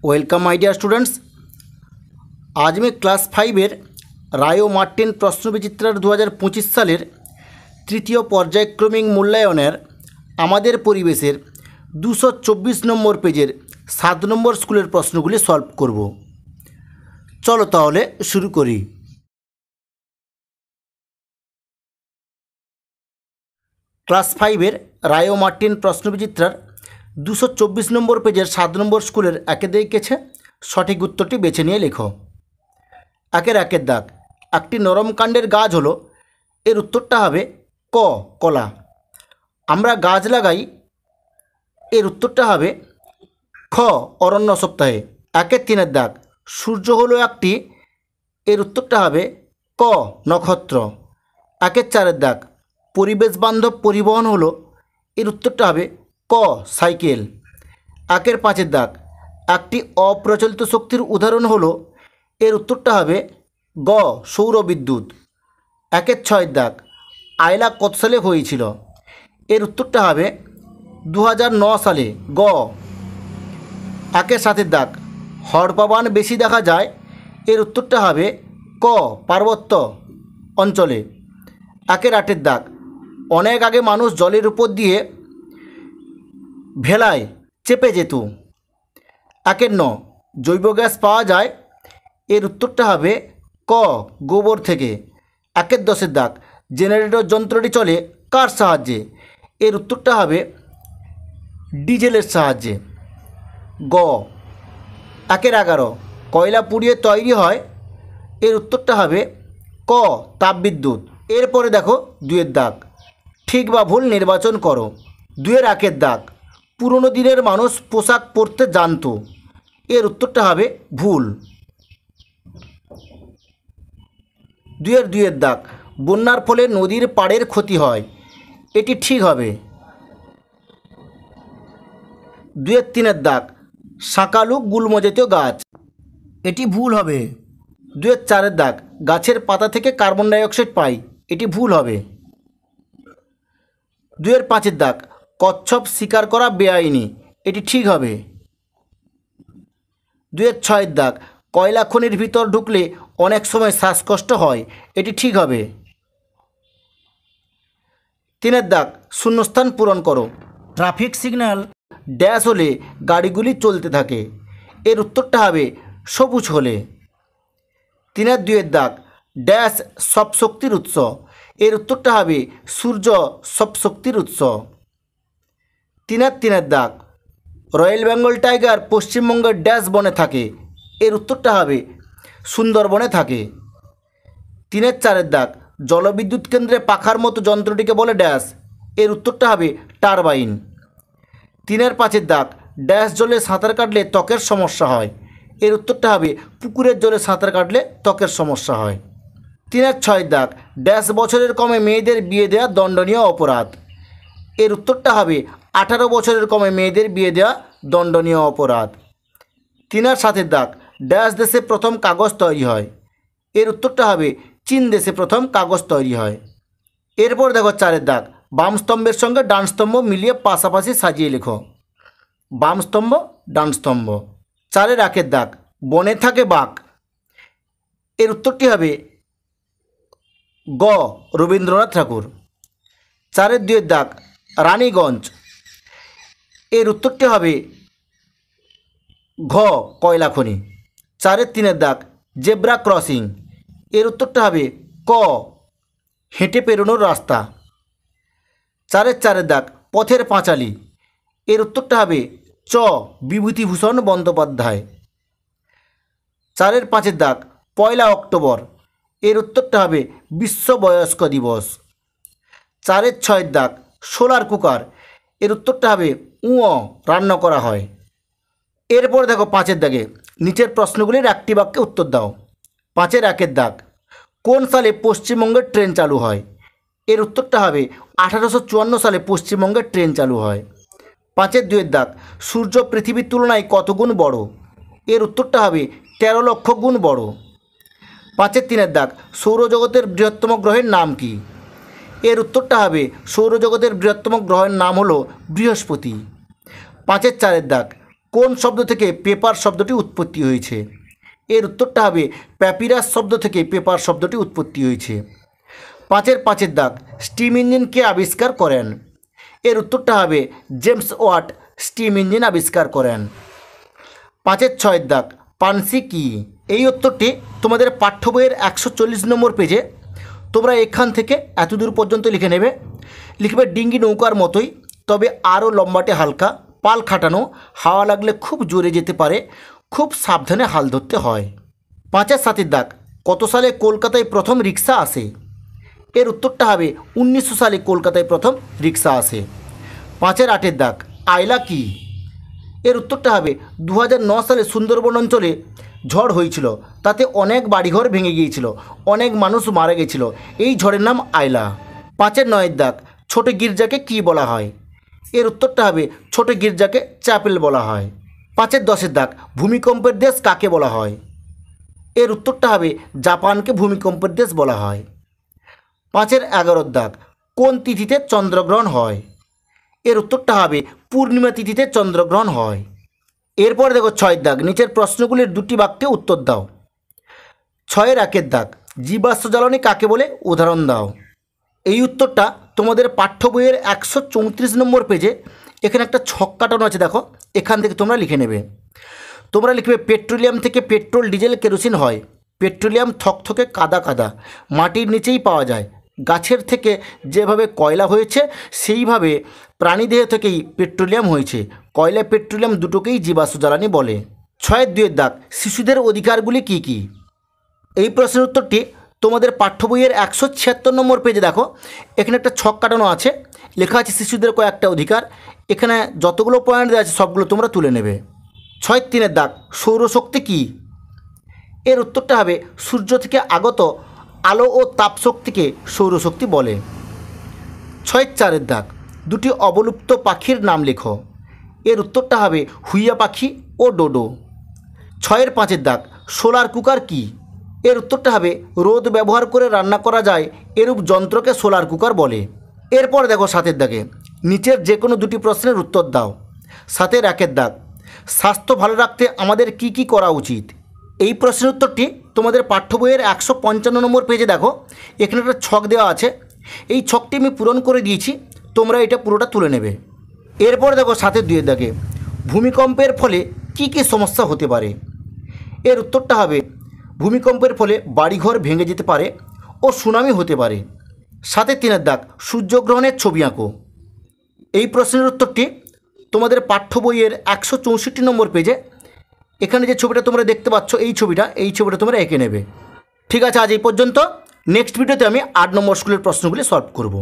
Welcome my dear students. আজ আমি class 5-এর রায় ও Martin প্রশ্নবিচিত্রার 2025 সালের তৃতীয় পর্যায়ক্রমিক মূল্যায়নের আমাদের পরিবেশের 224 নম্বর পেজের 7 নম্বর স্কুলের প্রশ্নগুলি সলভ করব। চলো তাহলে শুরু করি। ক্লাস 5-এর রায় ও মার্টিন প্রশ্নবিচিত্রার 224 নম্বর পেজের 7 নম্বর স্কুলের একে দেখেছে সঠিক উত্তরটি বেছে নিয়ে লেখো। একের দাগ, একটি নরম কাণ্ডের গাছ হলো, এর উত্তরটা হবে ক কলা। আমরা গাছ লাগাই, এর উত্তরটা হবে খ অরণ্য সপ্তাহে। একের দাগ, সূর্য হলো একটি, এর উত্তরটা হবে ক নক্ষত্র। একের দাগ, পরিবেশ বান্ধব পরিবহন হলো, এর উত্তরটা হবে ক সাইকেল। একের দাগ, একটি অপ্রচলিত শক্তির উদাহরণ হলো, এর উত্তরটা হবে গ সৌর বিদ্যুৎ। একের দাগ, আয়লা কত সালে হয়েছিল, এর উত্তরটা হবে 2009 সালে গ। একের দাগ, হড়পা বেশি দেখা যায়, এর উত্তরটা হবে ক পার্বত্য অঞ্চলে। একের দাগ, অনেক আগে মানুষ জলের উপর দিয়ে ভেলায় চেপে যেত। একের জৈব গ্যাস পাওয়া যায়, এর উত্তরটা হবে ক গোবর থেকে। একের দাগ, জেনারেটর যন্ত্রটি চলে কার সাহায্যে, এর উত্তরটা হবে ডিজেলের সাহায্যে গ। একের কয়লা পুড়িয়ে তৈরি হয়, এর উত্তরটা হবে ক তাপবিদ্যুৎ। এরপরে দেখো 2 দাগ, ঠিক বা ভুল নির্বাচন করো। 2-এর দাগ, পুরনো দিনের মানুষ পোশাক পরতে জানতো, এর উত্তরটা হবে ভুল। 2-এর দাগ, বন্যার ফলে নদীর পাড়ের ক্ষতি হয়, এটি ঠিক হবে। 2-3 দাগ, শাঁকালু গুল্ম জাতীয় গাছ, এটি ভুল হবে। 2-4 দাগ, গাছের পাতা থেকে কার্বন ডাইঅক্সাইড পাই, এটি ভুল হবে। 2-5 দাগ, কচ্ছপ শিকার করা বেআইনি, এটি ঠিক হবে। 2-6 দাগ, কয়লা খনির ভিতর ঢুকলে অনেক সময় শ্বাসকষ্ট হয়, এটি ঠিক হবে। 3 দাগ, শূন্যস্থান পূরণ করো। ট্রাফিক সিগন্যাল ড্যাশ হলে গাড়িগুলি চলতে থাকে, এর উত্তরটা হবে সবুজ হলে। 3-2 দাগ, ড্যাশ সব শক্তির উৎস, এর উত্তরটা হবে সূর্য সব শক্তির উৎস। 3-3 দাগ, রয়্যাল বেঙ্গল টাইগার পশ্চিমবঙ্গের ড্যাশ বনে থাকে, এর উত্তরটা হবে সুন্দরবনে থাকে। 3-4 দাগ, জলবিদ্যুৎ কেন্দ্রে পাখার মতো যন্ত্রটিকে বলে ড্যাশ, এর উত্তরটা হবে টারবাইন। 3-5 দাগ, ড্যাশ জলে সাঁতার কাটলে ত্বকের সমস্যা হয়, এর উত্তরটা হবে পুকুরের জলে সাঁতার কাটলে ত্বকের সমস্যা হয়। 3-6 দাগ, ড্যাশ বছরের কমে মেয়েদের বিয়ে দেওয়া দণ্ডনীয় অপরাধ, এর উত্তরটা হবে 18 বছরের কমে মেয়েদের বিয়ে দেওয়া দণ্ডনীয় অপরাধ। 3-7 দাগ, ড্যাশ দেশে প্রথম কাগজ তৈরি হয়, এর উত্তরটা হবে চীন দেশে প্রথম কাগজ তৈরি হয়। এরপর দেখো 4 দাগ, বাম স্তম্ভের সঙ্গে ডান স্তম্ভ মিলিয়ে পাশাপাশি সাজিয়ে লেখো। বাম স্তম্ভ ডান স্তম্ভ। 4-1 দাগ, বনে থাকে বাঘ, এর উত্তরটি হবে গ রবীন্দ্রনাথ ঠাকুর। 4-2 দাগ, রানীগঞ্জ, এর উত্তরটি হবে ঘ কয়লা খনি। 4-3 দাগ, জেব্রা ক্রসিং, এর উত্তরটা হবে ক হেঁটে পেরোনোর রাস্তা। 4-4 দাগ, পথের পাঁচালী, এর উত্তরটা হবে চ বিভূতিভূষণ বন্দ্যোপাধ্যায়। 4-5 দাগ, 1 অক্টোবর, এর উত্তরটা হবে বিশ্ব বয়স্ক দিবস। 4-6 দাগ, সোলার কুকার, এর উত্তরটা হবে রান্না করা হয়। এরপর দেখো 5 দাগে, নিচের প্রশ্নগুলির একটি বাক্যে উত্তর দাও। 5-1 দাগ, কোন সালে পশ্চিমবঙ্গের ট্রেন চালু হয়, এর উত্তরটা হবে 1854 সালে পশ্চিমবঙ্গের ট্রেন চালু হয়। 5-2 দাগ, সূর্য পৃথিবীর তুলনায় কত গুণ বড়, এর উত্তরটা হবে 13 লক্ষ গুণ বড়। 5-3 দাগ, সৌরজগতের বৃহত্তম গ্রহের নাম কি, এর উত্তরটা হবে সৌরজগতের বৃহত্তম গ্রহের নাম হলো বৃহস্পতি। 5-4 দাগ, কোন শব্দ থেকে পেপার শব্দটি উৎপত্তি হয়েছে? এর উত্তরটা হবে প্যাপিরাস শব্দ থেকে পেপার শব্দটি উৎপত্তি হয়েছে। 5-এর দাগ, স্টিম ইঞ্জিন কে আবিষ্কার করেন? এর উত্তরটা হবে জেমস ওয়াট স্টিম ইঞ্জিন আবিষ্কার করেন। 5-6 দাগ, পানসি কি? এই উত্তরটি তোমাদের পাঠ্য বইয়ের 140 নম্বর পেজে। তোমরা এখান থেকে এত দূর পর্যন্ত লিখে নেবে। লিখবে ডিঙ্গি নৌকার মতোই, তবে আরও লম্বাটে হালকা, পাল খাটানো, হাওয়া লাগলে খুব জোরে যেতে পারে, খুব সাবধানে হাল ধরতে হয়। 5-7 দাগ, কত সালে কলকাতায় প্রথম রিক্সা আসে? এর উত্তরটা হবে 1900 সালে কলকাতায় প্রথম রিক্সা আসে। 5-8 দাগ, আইলা কি? এর উত্তরটা হবে 2009 সালে সুন্দরবন অঞ্চলে ঝড় হয়েছিল, তাতে অনেক বাড়িঘর ভেঙে গিয়েছিল, অনেক মানুষ মারা গেছিল, এই ঝড়ের নাম আইলা। 5-9 দাগ, ছোট গির্জাকে কি বলা হয়? এর উত্তরটা হবে ছোট গির্জাকে চ্যাপেল বলা হয়। 5-10 দাগ, ভূমিকম্পের দেশ কাকে বলা হয়? এর উত্তরটা হবে জাপানকে ভূমিকম্পের দেশ বলা হয়। 5-11 দাগ, কোন তিথিতে চন্দ্রগ্রহণ হয়? এর উত্তরটা হবে পূর্ণিমা তিথিতে চন্দ্রগ্রহণ হয়। এরপর দেখো 6 দাগ, নিচের প্রশ্নগুলির দুটি বাক্যে উত্তর দাও। 6-1 দাগ, জীবাশ্ম জ্বালানি কাকে বলে? উদাহরণ দাও। এই উত্তরটা তোমাদের পাঠ্য বইয়ের 134 নম্বর পেজে এখানে একটা ছক কাটানো আছে, দেখো এখান থেকে তোমরা লিখে নেবে। তোমরা লিখবে পেট্রোলিয়াম থেকে পেট্রোল, ডিজেল, কেরোসিন হয়। পেট্রোলিয়াম থকথকে কাদা কাদা, মাটির নিচেই পাওয়া যায়। গাছের থেকে যেভাবে কয়লা হয়েছে সেইভাবে প্রাণীদেহ থেকেই পেট্রোলিয়াম হয়েছে। কয়লা পেট্রোলিয়াম দুটোকেই জীবাশ্ম জ্বালানি বলে। 6-2 দাগ, শিশুদের অধিকারগুলি কি কি? এই প্রশ্নের উত্তরটি তোমাদের পাঠ্য বইয়ের 176 নম্বর পেজে দেখো এখানে একটা ছক কাটানো আছে, লেখা আছে শিশুদের কয়েকটা অধিকার। এখানে যতগুলো পয়েন্ট দেওয়া আছে সবগুলো তোমরা তুলে নেবে। 6-3 দাগ, সৌরশক্তি কি? এর উত্তরটা হবে সূর্য থেকে আগত আলো ও তাপশক্তিকে সৌরশক্তি বলে। 6-4 দাগ, দুটি অবলুপ্ত পাখির নাম লেখো। এর উত্তরটা হবে হুইয়া পাখি ও ডোডো। 6-5 দাগ, সোলার কুকার কি? এর উত্তরটা হবে রোদ ব্যবহার করে রান্না করা যায় এরূপ যন্ত্রকে সোলার কুকার বলে। এরপর দেখো 7 দাগে, নিচের যে কোনো দুটি প্রশ্নের উত্তর দাও। 7-1 দাগ, স্বাস্থ্য ভালো রাখতে আমাদের কি কি করা উচিত? এই প্রশ্নের উত্তরটি তোমাদের পাঠ্য বইয়ের 155 নম্বর পেজে দেখো এখানে একটা ছক দেওয়া আছে। এই ছকটি আমি পূরণ করে দিয়েছি, তোমরা এটা পুরোটা তুলে নেবে। এরপর দেখো 7-2 দাগে, ভূমিকম্পের ফলে কি কি সমস্যা হতে পারে? এর উত্তরটা হবে ভূমিকম্পের ফলে বাড়িঘর ভেঙে যেতে পারে ও সুনামি হতে পারে। 7-3 দাগ, সূর্যগ্রহণের ছবি আঁকো। এই প্রশ্নের উত্তরটি তোমাদের পাঠ্য বইয়ের 164 নম্বর পেজে এখানে যে ছবিটা তোমরা দেখতে পাচ্ছ এই ছবিটা তোমরা এঁকে নেবে। ঠিক আছে, আজ এই পর্যন্ত। নেক্সট ভিডিওতে আমি 8 নম্বর স্কুলের প্রশ্নগুলি সলভ করব।